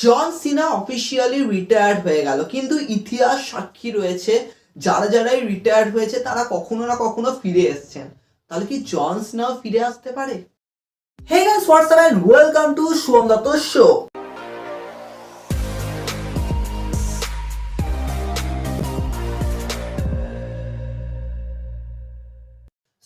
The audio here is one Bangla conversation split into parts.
জন সিনা অফিসিয়ালি রিটায়ার্ড হয়ে গেল, কিন্তু ইতিহাস সাক্ষী রয়েছে যারাই রিটায়ার্ড হয়েছে তারা কখনো না কখনো ফিরে এসেছেন। তাহলে কি জন সিনাও ফিরে আসতে পারে? Hey guys, what's up and welcome to Shubham Dutta show.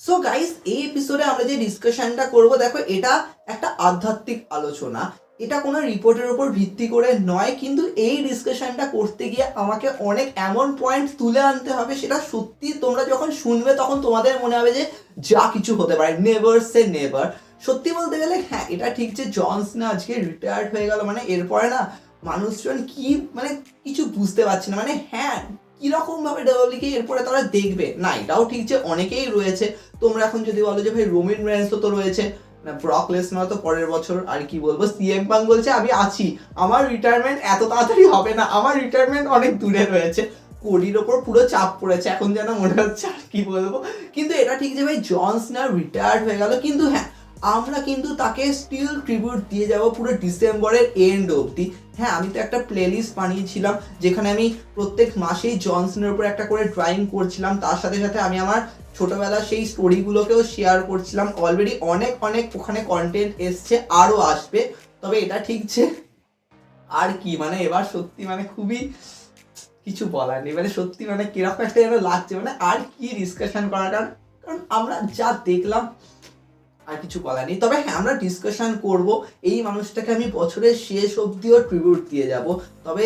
So guys, এই এপিসোডে আমরা যে ডিসকাশনটা করব, দেখো এটা একটা আধ্যাত্মিক আলোচনা, এটা কোনো রিপোর্টের উপর ভিত্তি করে নয়, কিন্তু এই ডিসকাশনটা করতে গিয়ে আমাকে অনেক এমন পয়েন্ট তুলে আনতে হবে, সেটা সত্যি তোমরা যখন শুনবে তখন তোমাদের মনে হবে যে যা কিছু হতে পারে, নেভার সে নেভার। সত্যি বলতে গেলে হ্যাঁ, এটা ঠিক যে জন সিনা আজকে রিটায়ার্ড হয়ে গেল, মানে এরপরে না মানুষজন কি মানে কিছু বুঝতে পারছে না, মানে হ্যাঁ কিরকম ভাবে ডব্লিউডাব্লিউকে এরপরে তারা দেখবে না। এটাও ঠিক যে অনেকেই রয়েছে, তোমরা এখন যদি বলো যে ভাই রোমান রেন্স তো রয়েছে না, ব্রক লেসনার তো পরের বছর, আর কি বলবো, সিএম পাঙ্ক বলছে আমি আছি, আমার রিটায়ারমেন্ট এত তাড়াতাড়ি হবে না, আমার রিটায়ারমেন্ট অনেক দূরে রয়েছে। কোডির ওপর পুরো চাপ পড়েছে এখন, যেন মনে হচ্ছে আর কি বলবো। কিন্তু এটা ঠিক যে ভাই জন সিনা রিটায়ার্ড হয়ে গেল, কিন্তু হ্যাঁ আমরা কিন্তু তাকে স্টিল ট্রিবিউট দিয়ে যাব পুরো ডিসেম্বরের এন্ড অবধি। হ্যাঁ, আমি তো একটা প্লেলিস্ট বানিয়েছিলাম যেখানে আমি প্রত্যেক মাসেই জন সিনার উপর একটা করে ড্রয়িং করছিলাম, তার সাথে সাথে আমি আমার ছোটবেলার সেই স্টোরিগুলোকেও শেয়ার করছিলাম। অলরেডি অনেক ওখানে কন্টেন্ট এসছে, আরও আসবে। তবে এটা ঠিক যে আর কি মানে এবার সত্যি মানে খুবই কিছু বলার নেই, মানে সত্যি মানে কিরকম একটা যেন লাগছে, মানে আর কি ডিসকাশন করাটা, কারণ আমরা যা দেখলাম আর কিছু বলার নেই। তবে হ্যাঁ, আমরা ডিসকাশন করব, এই মানুষটাকে আমি বছরের শেষ অবধিও ট্রিবিউট দিয়ে যাব। তবে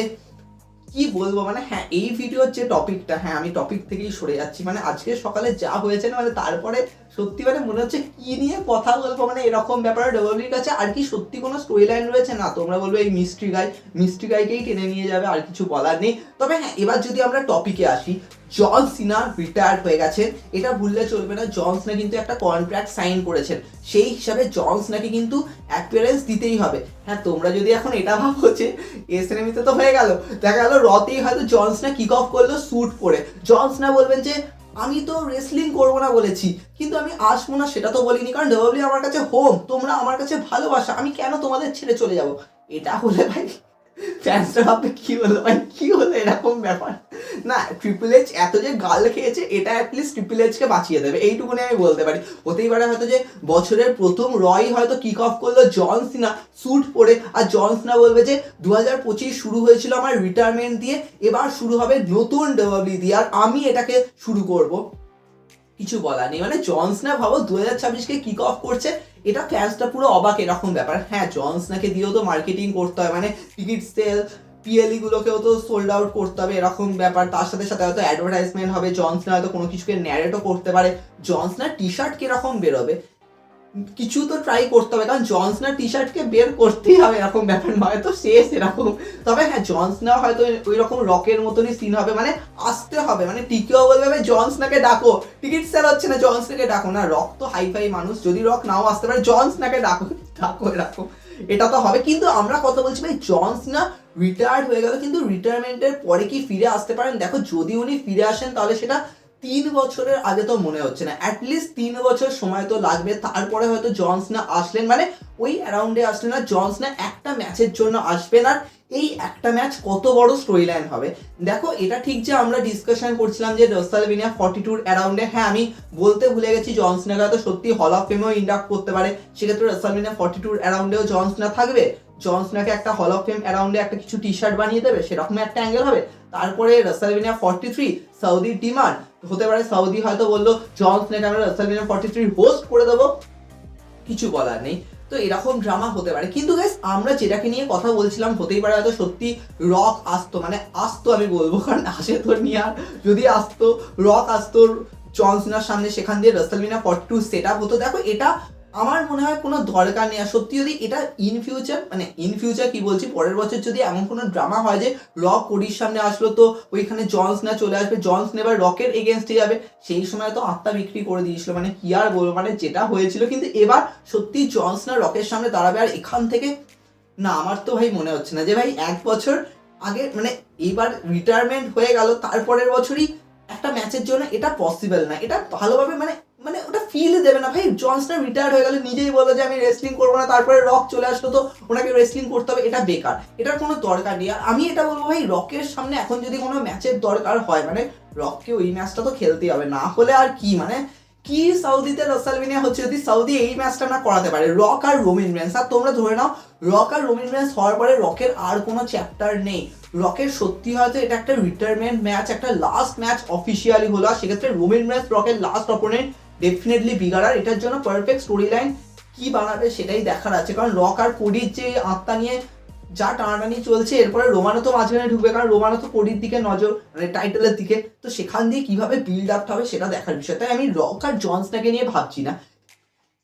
কি বলবো, মানে হ্যাঁ এই ভিডিওর যে টপিকটা, হ্যাঁ আমি টপিক থেকেই সরে যাচ্ছি, মানে আজকে সকালে যা হয়েছে না, মানে তারপরে সত্যি মানে মনে হচ্ছে কি নিয়ে কথা বলবো, মানে এরকম ব্যাপারে ডব্লিউডাব্লিউর কাছে আর কি সত্যি কোনো স্টোরি লাইন রয়েছে না। তোমরা বলবে এই মিস্ট্রি গাইকেই টেনে নিয়ে যাবে, আর কিছু বলার নেই। তবে হ্যাঁ, এবার যদি আমরা টপিকে আসি, জন সিনা রিটায়ার্ড হয়ে গেছেন, এটা ভুললে চলবে না। জন সিনা কিন্তু একটা কন্ট্রাক্ট সাইন করেছেন, সেই হিসাবে জন সিনাকে কিন্তু অ্যাপিয়ারেন্স দিতেই হবে। হ্যাঁ, তোমরা যদি এখন এটা ভাবো যে এসএনএমিতে তো হয়ে গেল, দেখা গেল রতেই হয়তো জন সিনা কিক অফ করলো স্যুট পরে, জন সিনা বলবেন যে আমি তো রেসলিং করবো না বলেছি, কিন্তু আমি আসবো না সেটা তো বলিনি, কারণ ডব্লিউডাব্লিউ আমার কাছে হোম, তোমরা আমার কাছে ভালোবাসা, আমি কেন তোমাদের ছেড়ে চলে যাব। এটা হলে ভাই ফ্যান্সরা ভাববে কি হলো ভাই, কি হলো, এরকম ব্যাপার না। ট্রিপল এইচ এত যে গাল খেয়েছে, এটা অ্যাটলিস্ট ট্রিপল এইচকে বাঁচিয়ে দেবে, এইটুকুনি আমি বলতে পারি। হতেই পারে হয়তো যে বছরের প্রথম রয় হয়তো কিক অফ করলো জন সিনা স্যুট পরে, আর জন সিনা বলবে যে 2025 শুরু হয়েছিল আমার রিটায়ারমেন্ট দিয়ে, এবার শুরু হবে নতুন ডব্লিউডাব্লিউ দিয়ে, আর আমি এটাকে শুরু করব। কিছু বলার নেই, মানে জন সিনা ভাবো 2026কে কিক অফ করছে, এটা ফ্যান্সটা পুরো অবাক, এরকম ব্যাপার। হ্যাঁ, জন সিনাকে দিয়েও তো মার্কেটিং করতে হয়, মানে টিকিট সেল, পিএলই গুলোকেও তো সোল্ড আউট করতে হবে, এরকম ব্যাপার। তার সাথে সাথে হয়তো অ্যাডভার্টাইজমেন্ট হবে, জন সিনা হয়তো কোনো কিছুকে ন্যারেটও করতে পারে। জন সিনার টি শার্ট কিরকম বেরোবে, কিছু তো ট্রাই করতে হবে, কারণ জন সিনার টি শার্টকে বের করতেই হবে, এরকম ব্যাপার নয় তো শেষ এরকম। তবে হ্যাঁ, জন সিনা হয়তো ওই রকম রকের মতনই সিন হবে, মানে আসতে হবে, মানে টিকেও বলবে জন সিনাকে ডাকো, টিকিট সেল হচ্ছে না, জন সিনাকে ডাকো না। রক তো হাইফাই মানুষ, যদি রক নাও আসতে পারে জন সিনাকে ডাকো ডাকো, এরকম এটা তো হবে। কিন্তু আমরা কথা বলছি ভাই, জন সিনা রিটায়ার্ড হয়ে গেল, কিন্তু রিটায়ারমেন্টের পরে কি ফিরে আসতে পারেন? দেখো, যদি উনি ফিরে আসেন তাহলে সেটা 3 বছরের আগে তো মনে হচ্ছে না, অ্যাটলিস্ট 3 বছর সময় তো লাগবে। তারপরে হয়তো জন সিনা আসলেন, মানে ওই অ্যারাউন্ডে আসলেন না, জন সিনা একটা ম্যাচের জন্য আসবেন, আর এই একটা ম্যাচ কত বড় স্টোরি লাইন হবে। দেখো, এটা ঠিক যে আমরা ডিসকাশন করছিলাম যে রেসলম্যানিয়া 42 অ্যারাউন্ডে, হ্যাঁ আমি বলতে ভুলে গেছি, জন সিনাকে হয়তো সত্যি হল অফ ফেমেও ইন্ডাক্ট করতে পারে, সেক্ষেত্রে রেসলম্যানিয়া 42 অ্যারাউন্ডেও জন সিনা থাকবে। জন সিনাকে একটা হল অফ ফেম অ্যারাউন্ডে একটা কিছু টি শার্ট বানিয়ে দেবে, সেরকম একটা অ্যাঙ্গেল হবে। তারপরে রেসলম্যানিয়া 43 সৌদির ডিমান্ড হতে পারে, সৌদি হয়তো বললো জন সিনাকে আমরা রেসলম্যানিয়া 43 হোস্ট করে দেবো, কিছু বলার নেই। তো এরকম ড্রামা হতে পারে। কিন্তু গাইস, আমরা যেটাকে নিয়ে কথা বলছিলাম, হতেই পারে হয়তো সত্যি রক আসতো, মানে আসতো আমি বলবো, কারণ আসে তো নিয়ে, আর যদি আসতো রক আসতো জন সিনার সামনে, সেখান দিয়ে রেসলম্যানিয়া 42 সেট আপ হতো। দেখো, এটা আমার মনে হয় কোনো দরকার নেই। আর সত্যি যদি এটা ইন ফিউচার কি বলছি, পরের বছর যদি এমন কোনো ড্রামা হয় যে রক কোডির সামনে আসলো, তো ওইখানে জন সিনা চলে আসবে, জন সিনা এবার রকের এগেনস্টে যাবে, সেই সময় তো আত্মা বিক্রি করে দিয়েছিল, মানে কি আর বলবো, মানে যেটা হয়েছিল। কিন্তু এবার সত্যি জন সিনা রকের সামনে দাঁড়াবে, আর এখান থেকে না, আমার তো ভাই মনে হচ্ছে না যে ভাই 1 বছর আগে, মানে এইবার রিটায়ারমেন্ট হয়ে গেল তারপরের বছরই একটা ম্যাচের জন্য, এটা পসিবল না, এটা ভালোভাবে মানে মানে ওটা ফিল দেবে না। ভাই জন সিনা রিটায়ার্ড হয়ে গেলে নিজেই বললো যে আমি রেসলিং করবো না, তারপরে রক চলে আসলো তো ওনাকে রেসলিং করতে হবে, এটা বেকার, এটার কোনো দরকার নেই। আর আমি এটা বলবো ভাই রকের সামনে এখন যদি কোনো ম্যাচের দরকার হয় মানে রককে ওই ম্যাচটা তো খেলতেই হবে, না হলে আর কি মানে কি সাউদিতে রাসেলমেনিয়া হচ্ছে, যদি সাউদি এই ম্যাচটা না করাতে পারে রক আর রোমান রেন্স, আর তোমরা ধরে নাও রক আর রোমান রেন্স হওয়ার পরে রকের আর কোনো চ্যাপ্টার নেই, রকের সত্যি হয়তো এটা একটা রিটায়ারমেন্ট ম্যাচ, একটা লাস্ট ম্যাচ অফিসিয়ালি হলো, আর সেক্ষেত্রে রোমান রেন্স রকের লাস্ট অপোনেন্ট ডেফিনেটলি বিগার। আর এটার জন্য পারফেক্ট স্টোরি লাইন কি বানাবে সেটাই দেখার আছে, কারণ রক আর কোডির যে আত্মা নিয়ে যা টানাটানি চলছে, এরপরে রোমানও তো মাঝখানে ঢুকবে, কারণ রোমানও তো কোডির দিকে নজর মানে টাইটেলের দিকে, তো সেখান দিয়ে কিভাবে বিল্ড আপ হবে সেটা দেখার বিষয়। তাই আমি রক আর জন সিনাকে নিয়ে ভাবছি না।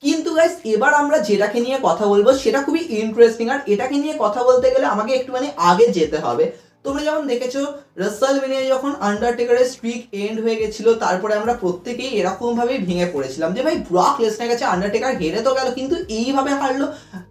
কিন্তু গাইস এবার আমরা যেটাকে নিয়ে কথা বলবো সেটা খুবই ইন্টারেস্টিং, আর এটাকে নিয়ে কথা বলতে গেলে আমাকে একটুখানি আগে যেতে হবে। তোমরা যেমন দেখেছো রাসেলমেনিয়া যখন আন্ডারটেকারের স্ট্রিক এন্ড হয়ে গেছিল, তারপরে আমরা প্রত্যেকেই এরকম ভাবেই ভেঙে পড়েছিলাম যে ভাই ব্রক লেসনার কাছে আন্ডারটেকার হেরে তো গেল, কিন্তু এইভাবে হারলো,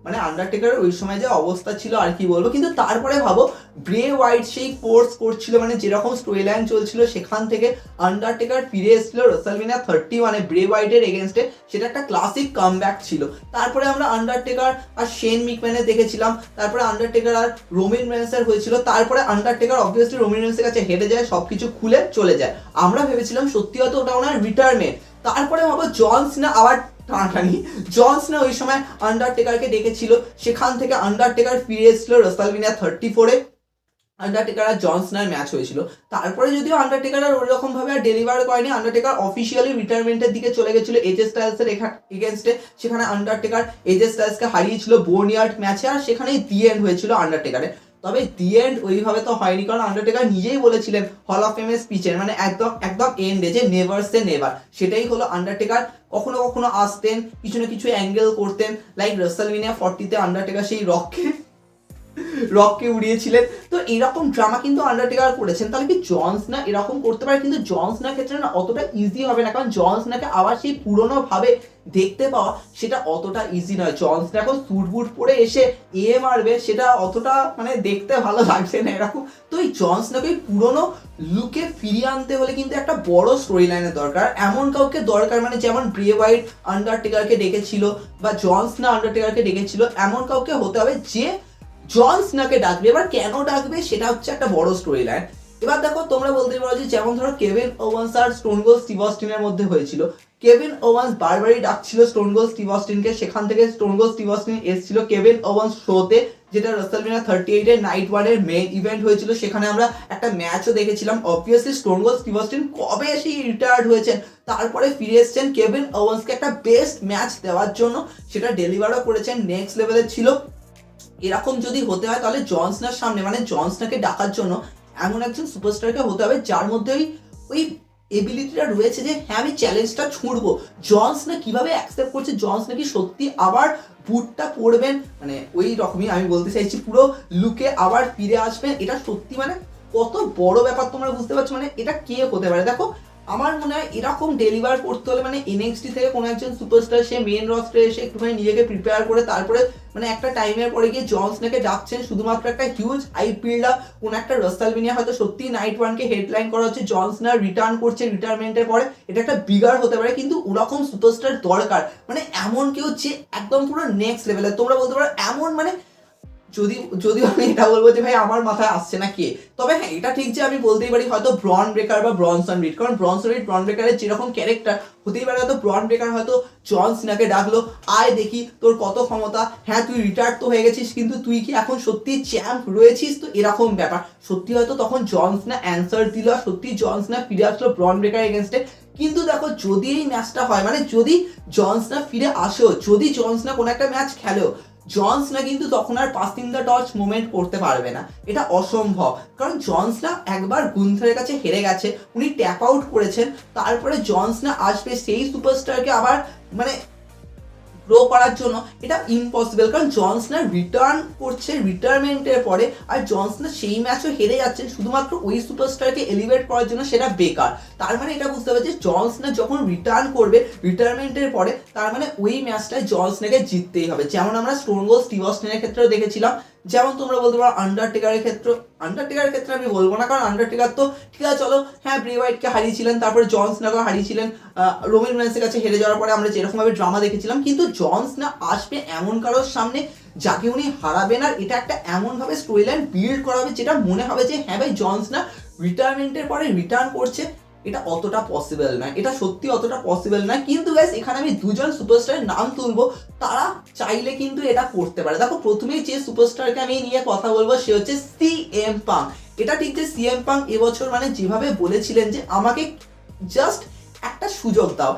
মানে আন্ডারটেকারের ওই সময় যে অবস্থা ছিল আর কি বলবো। কিন্তু তারপরে ভাবো ব্রে হোয়াইট সেই ফোর্স করছিল, মানে যেরকম স্টোরি লাইন চলছিল সেখান থেকে আন্ডারটেকার ফিরে এসেছিল রাসেলমেনিয়া 31 ব্রে হোয়াইটের এগেনস্টে, সেটা একটা ক্লাসিক কামব্যাক ছিল। তারপরে আমরা আন্ডারটেকার আর শেন মিকম্যানের দেখেছিলাম, তারপরে আন্ডারটেকার আর রোমান রেন্সের হয়েছিল, তারপরে আন্ডারটেকার অবভিয়াসলি রোমান রেন্সের কাছে হেরে যায়, সবকিছু খুলে চলে যায়। আমরা ভেবেছিলাম সত্যি হয়তো ওটা ওনার রিটায়ারমেন্ট। তারপরে ভাবো জন সিনা আবার টানাটানি, জন সিনা ওই সময় আন্ডারটেকারকে ডেকেছিল, সেখান থেকে আন্ডারটেকার ফিরে এসেছিল রাসেলমেনিয়া 34 আন্ডারটেকার আর জন সিনার ম্যাচ হয়েছিল। তারপরে যদিও আন্ডারটেকার আর ওইরকম ভাবে আর ডেলিভার করেনি, আন্ডারটেকার অফিসিয়ালি রিটায়ারমেন্টের দিকে চলে গেছিল এজে স্টাইলসের এগেনস্টে, সেখানে আন্ডারটেকার এজে স্টাইলসকে হারিয়েছিল বোনইয়ার্ড ম্যাচে, আর সেখানেই দি এন্ড হয়েছিল আন্ডারটেকারের। তবে দি এন্ড ওইভাবে তো হয়নি, কারণ আন্ডারটেকার নিজেই বলেছিলেন হল অফ ফেমের স্পিচের মানে একদম একদম এন্ডে যে নেভার সে নেভার, সেটাই হলো। আন্ডারটেকার কখনো কখনো আসতেন, কিছু না কিছু অ্যাঙ্গেল করতেন, লাইক রাসেলমেনিয়া 40-তে আন্ডারটেকার সেই রককে উড়িয়েছিলেন। তো এরকম ড্রামা কিন্তু আন্ডারটেকার করেছেন, তাহলে কি জন সিনা এরকম করতে পারে? কিন্তু জন সিনার ক্ষেত্রে না অতটা ইজি হবে না, কারণ জন সিনাকে আবার সেই পুরোনো ভাবে দেখতে পাওয়া সেটা অতটা ইজি নয়। জন সিনা এখন স্যুট বুট পরে এসে মারবে, সেটা অতটা মানে দেখতে ভালো লাগছে না এরকম। তো এই জন সিনাকে পুরোনো লুকে ফিরিয়ে আনতে হলে কিন্তু একটা বড় স্টোরি লাইনের দরকার, এমন কাউকে দরকার মানে যেমন ব্রে হোয়াইট আন্ডারটেকারকে ডেকেছিল বা জন সিনা আন্ডারটেকারকে ডেকেছিল, এমন কাউকে হতে হবে যে জন সিনাকে ডাকবে। এবার কেন ডাকবে সেটা হচ্ছে একটা বড় স্টোরি লাইন। এবার দেখো তোমরা বলতে পারো যে যেমন ধরো কেভিন ওভান্স আর স্টোন কোল্ড স্টিভ অস্টিনের মধ্যে হয়েছিল, কেভিন ওভান্স বারবারই ডাকছিল স্টোন কোল্ড স্টিভ অস্টিনকে, সেখান থেকে স্টোন কোল্ড স্টিভ অস্টিন এসেছিল কেভিন ওভান্স শোতে, যেটা রাসেলমেনিয়া 38 নাইট 1 মেইন ইভেন্ট হয়েছিল, সেখানে আমরা একটা ম্যাচও দেখেছিলাম। Obviously stone cold Steve Austin কবে এসে রিটায়ার্ড হয়েছেন, তারপরে ফিরে এসেছেন কেভিন ওভান্সকে একটা বেস্ট ম্যাচ দেওয়ার জন্য, সেটা ডেলিভারও করেছেন, নেক্সট লেভেলের ছিল। এরকম যদি হতে হয় তাহলে জন সিনার সামনে মানে জন সিনাকে ডাকার জন্য এমন একজন সুপারস্টারকে হতে হবে যার মধ্যে ওই এবিলিটিটা রয়েছে যে হ্যাঁ আমি চ্যালেঞ্জটা ছুঁড়বো। জন সিনা কিভাবে অ্যাকসেপ্ট করছে, জন সিনা কি সত্যি আবার বুটটা পরবেন, মানে ওই রকমই আমি বলতে চাইছি পুরো লুকে আবার ফিরে আসবেন, এটা সত্যি মানে কত বড় ব্যাপার তোমরা বুঝতে পারছো, মানে এটা কে হতে পারে। দেখো আমার মনে হয় এরকম ডেলিভার করতে হলে মানে এনএক্সটি থেকে কোনো একজন সুপারস্টার সে মেন রস্টারে এসে একটুখানি নিজেকে প্রিপেয়ার করে তারপরে মানে একটা টাইমের পরে গিয়ে জন সিনাকে ডাকছেন শুধুমাত্র একটা হিউজ হাইপ বিল্ড আপ, কোন একটা রাসেলমেনিয়া হয়তো সত্যি নাইট 1কে হেডলাইন করা হচ্ছে, জন সিনা রিটার্ন করছে রিটায়ারমেন্টের পরে, এটা একটা বিগার হতে পারে। কিন্তু ওরকম সুপারস্টার দরকার, মানে এমন কেউ যে একদম পুরো নেক্সট লেভেলের। তোমরা বলতে পারো এমন মানে যদিও আমি এটা বলবো যে ভাই আমার মাথায় আসছে না কে, তবে হ্যাঁ এটা ঠিক যে আমি বলতেই পারি হয়তো ব্রন ব্রেকার বা ব্রনসন রিড, কারণ ব্রনসন রিড ব্রন ব্রেকারের যেরকম ক্যারেক্টার হতেই পারে, হয়তো ব্রন ব্রেকার হয়তো জন সিনাকে ডাকলো, আয় দেখি তোর কত ক্ষমতা, হ্যাঁ তুই রিটায়ার্ড তো হয়ে গেছিস কিন্তু তুই কি এখন সত্যি চ্যাম্প রয়েছিস, তো এরকম ব্যাপার সত্যি হয়তো তখন জন সিনা অ্যান্সার দিল, আর সত্যি জন সিনা ফিরে আসলো ব্রন ব্রেকার এগেনস্টে। কিন্তু দেখো যদি এই ম্যাচটা হয় মানে যদি জন সিনা ফিরে আসেও, যদি জন সিনা কোনো একটা ম্যাচ খেলেও, জন সিনা কিন্তু তখন আর পাসিং দ্য টর্চ মুভমেন্ট করতে পারবে না, এটা অসম্ভব। কারণ জন সিনা একবার গুন্থারের কাছে হেরে গেছে, উনি ট্যাপ আউট করেছেন, তারপরে জন সিনা আসবে সেই সুপারস্টারকে আবার মানে গ্রো করার জন্য, এটা ইম্পসিবল। কারণ জন সিনা রিটার্ন করছে রিটায়ারমেন্টের পরে, আর জন সিনা সেই ম্যাচও হেরে যাচ্ছেন শুধুমাত্র ওই সুপারস্টারকে এলিভেট করার জন্য, সেটা বেকার। তার মানে এটা বুঝতে হবে যে জন সিনা যখন রিটার্ন করবে রিটায়ারমেন্টের পরে, তার মানে ওই ম্যাচটায় জন সিনাকে জিততেই হবে। যেমন আমরা স্টোন কোল্ড স্টিভ অস্টিনের ক্ষেত্রেও দেখেছিলাম যেমন তোমরা বলতে পারো আন্ডারটেকারের ক্ষেত্রে আমি বলবো না, কারণ আন্ডারটেকার তো ঠিক আছে চলো হ্যাঁ ব্রে হোয়াইটকে হারিয়েছিলেন, তারপরে জন সিনাকে হারিয়েছিলেন, রোমান রেন্সের কাছে হেরে যাওয়ার পরে আমরা যেরকমভাবে ড্রামা দেখেছিলাম, কিন্তু জন সিনা আসবে এমন কারোর সামনে যাকে উনি হারাবেন, আর এটা একটা এমনভাবে স্টোরি লাইন বিল্ড করা হবে যেটা মনে হবে যে হ্যাঁ ভাই জন সিনা রিটায়ারমেন্টের পরে রিটার্ন করছে। এটা অতটা পসিবল নয়, এটা সত্যি অতটা পসিবল নয়। কিন্তু গাইস এখানে আমি দুজন সুপারস্টারের নাম তুলবো, তারা চাইলে কিন্তু এটা করতে পারে। দেখো প্রথমেই যে সুপারস্টারকে আমি নিয়ে কথা বলবো সে হচ্ছে সিএম পাং। এটা ঠিক যে সিএম পাং এবছর মানে যেভাবে বলেছিলেন যে আমাকে জাস্ট একটা সুযোগ দাও,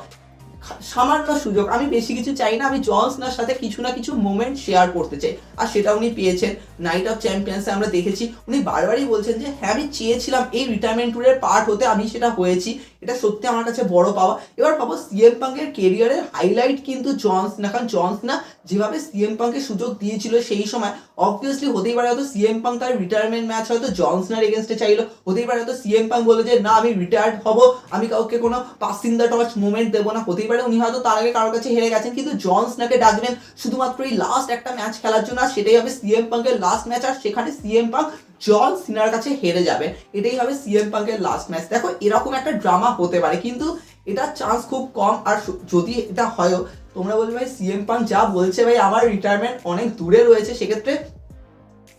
সামান্য সুযোগ, আমি বেশি কিছু চাই না, আমি জন সিনার সাথে কিছু না কিছু মোমেন্ট শেয়ার করতে চাই, আর সেটা উনি পেয়েছেন। নাইট অফ চ্যাম্পিয়ন্সে আমরা দেখেছি উনি বারবারই বলছেন যে হ্যাঁ আমি চেয়েছিলাম এই রিটায়ারমেন্ট ট্যুরের পার্ট হতে, আমি সেটা হয়েছি, এটা সত্যি আমার কাছে বড় পাওয়া। এবার ভাবো সিএম পাঙ্কের কেরিয়ারের হাইলাইট কিন্তু জন সিনা, কারণ জন সিনা যেভাবে সিএম পাঙ্কে সুযোগ দিয়েছিল সেই সময়, অবভিয়াসলি হতেই পারে হয়তো সিএম পাঙ্ক তার রিটায়ারমেন্ট ম্যাচ হয়তো জন সিনার এগেনস্টে চাইলো, হতেই পারে হয়তো সিএম পাঙ্ক বলে যে না আমি রিটায়ার্ড হব, আমি কাউকে কোনো pass in the torch movement দেবো না, হতেই পারে উনি হয়তো তার আগে কারোর কাছে হেরে গেছেন, কিন্তু জন সিনাকে ডাকবেন শুধুমাত্র এই লাস্ট একটা ম্যাচ খেলার জন্য, আর সেটাই হবে সিএম পাঙ্কের লাস্ট ম্যাচ, আর সেখানে সিএম পাঙ্ক জন সিনার কাছে হেরে যাবেন, এটাই হবে সিএম পাঙ্কের লাস্ট ম্যাচ। দেখো এরকম একটা ড্রামা হতে পারে, কিন্তু এটা চান্স খুব কম, আর যদি এটা হয়ও তোমরা বলবে ভাই সিএম পাঙ্ক যা বলছে ভাই আমার রিটায়ারমেন্ট অনেক দূরে রয়েছে, সেক্ষেত্রে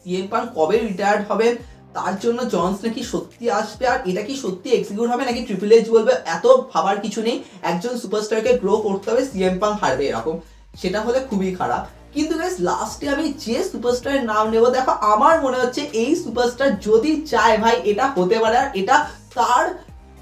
সিএম পাঙ্ক কবে রিটায়ার্ড হবেন, তার জন্য জন সিনা কি সত্যি আসবে, আর এটা কি সত্যি এক্সিকিউট হবে নাকি ট্রিপল এইচ বলবে এত ভাবার কিছু নেই, একজন সুপারস্টারকে গ্রো করতে হবে, সিএম পাঙ্ক হারবে এরকম, সেটা হলে খুবই খারাপ। কিন্তু গাইস লাস্টে আমি যে সুপারস্টারের নাম নেব, দেখো আমার মনে হচ্ছে এই সুপারস্টার যদি চায় ভাই এটা হতে পারে, আর এটা তার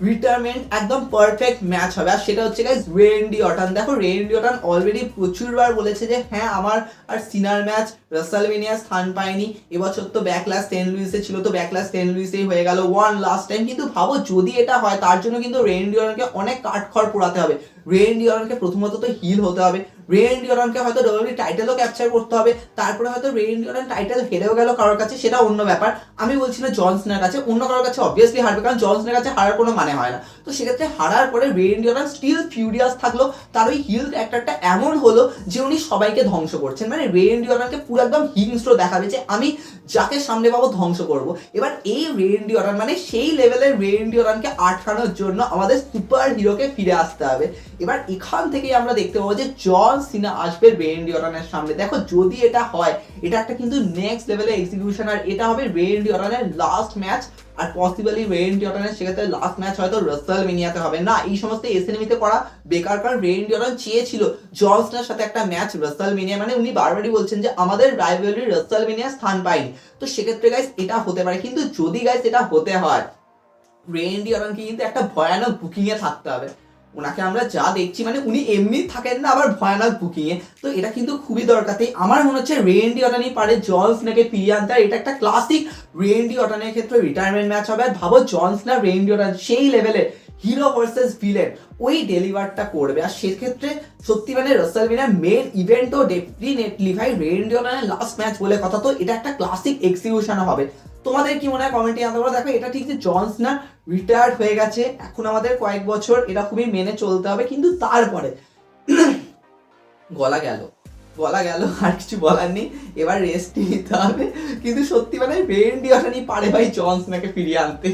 রিটায়ারমেন্ট একদম পারফেক্ট ম্যাচ হবে, আর সেটা হচ্ছে গাইস রেন্ডি অর্টন। দেখো রেন্ডি অর্টন অলরেডি প্রচুরবার বলেছে যে হ্যাঁ আমার আর সিনার ম্যাচ রাসেলমেনিয়া স্থান পায়নি, এবছর তো ব্যাকল্যাশ সেন্ট লুইসে ছিল, তো ব্যাকল্যাশ সেন্ট লুইসেই হয়ে গেল ওয়ান লাস্ট টাইম। কিন্তু ভাবো যদি এটা হয় তার জন্য কিন্তু রেন্ডি অর্টনকে অনেক কাঠখড় পোড়াতে হবে, রেন্ডি অর্টনকে প্রথমত তো হিল হতে হবে, রেন্ডি অর্টনকে হয়তো ডব্লিউডব্লিউই টাইটেলও ক্যাপচার করতে হবে, তারপরে হয়তো রেন্ডি অর্টন টাইটেল হেরেও গেল কারোর কাছে, সেটা অন্য ব্যাপার, আমি বলছি না জন সিনার কাছে, অন্য কারোর কাছে অবভিয়াসলি হারবে, কারণ জন সিনার কাছে হারার কোনো মানে হয় না। তো সেক্ষেত্রে হারার পরে রেন্ডি অর্টন স্টিল ফিউরিয়াস থাকলো, তার ওই হিল ক্যারেক্টারটা এমন হলো যে উনি সবাইকে ধ্বংস করছেন, মানে রেন্ডি অর্টনকে পুরো একদম হিংস্র দেখাবে যে আমি যাকে সামনে পাবো ধ্বংস করব। এবার এই রেন্ডি অর্টন মানে সেই লেভেলের রেন্ডি অর্টনকে আটকানোর জন্য আমাদের সুপার হিরোকে ফিরে আসতে হবে। এবার এখান থেকেই আমরা দেখতে পাবো যে জন সিনা আসবে রেন্ডি অর্টনের সামনে। দেখো যদি এটা হয় এটা একটা কিন্তু নেক্সট লেভেলের এক্সিকিউশন, আর এটা হবে রেন্ডি অর্টনের লাস্ট ম্যাচ, আর পসিবলি রেন্ডি অর্টনের সেক্ষেত্রে লাস্ট ম্যাচ হয়তো রাসেলমেনিয়াতে হবে না, এই সমস্ত এসএনএমিতে করা বেকার, কারণ রেন্ডি অর্টন চেয়েছিল জন সিনার সাথে একটা ম্যাচ রাসেলমেনিয়া, মানে উনি বারবারই বলছেন যে আমাদের রাইভালরি রাসেলমেনিয়া স্থান পায়নি, তো সেক্ষেত্রে গাইস এটা হতে পারে। কিন্তু যদি গাইস এটা হতে হয় রেন্ডি অর্টনকে কিন্তু একটা ভয়ানক বুকিং এ থাকতে হবে, ওনাকে আমরা যা দেখছি মানে উনি এমনি থাকেন না আবার ভয়ানক বুকিং এ, তো এটা কিন্তু খুবই দরকার। তাই আমার মনে হচ্ছে রেন্ডি অর্টনই পারে জন সিনাকে ফিরিয়ে আনতে, আর এটা একটা ক্লাসিক রেন্ডি অর্টনের ক্ষেত্রে রিটায়ারমেন্ট ম্যাচ হবে। আর ভাবো জন সিনা রেন্ডি অর্টন সেই লেভেলে হিরো ভার্সেস ভিলেন ওই ডেলিভারটা করবে, আর সেক্ষেত্রে সত্যি মানে রাসেলমেনিয়ার মেন ইভেন্টও ডেফিনেটলি ভাই রেন্ডি অর্টনের লাস্ট ম্যাচ বলে কথা, তো এটা একটা ক্লাসিক এক্সিকিউশন হবে। তোমাদের কি মনে হয় কমেন্টে জানাতে পারো। দেখো এটা ঠিক যে জন সিনা রিটায়ার্ড হয়ে গেছে, এখন আমাদের কয়েক বছর এটা খুবই মেনে চলতে হবে, কিন্তু তারপরে গলা গেল আর কিছু বলার নেই, এবার রেস্ট নিতে হবে। কিন্তু সত্যি মানে রেন্ডি অর্টনই পারে ভাই জন সিনাকে ফিরিয়ে আনতে।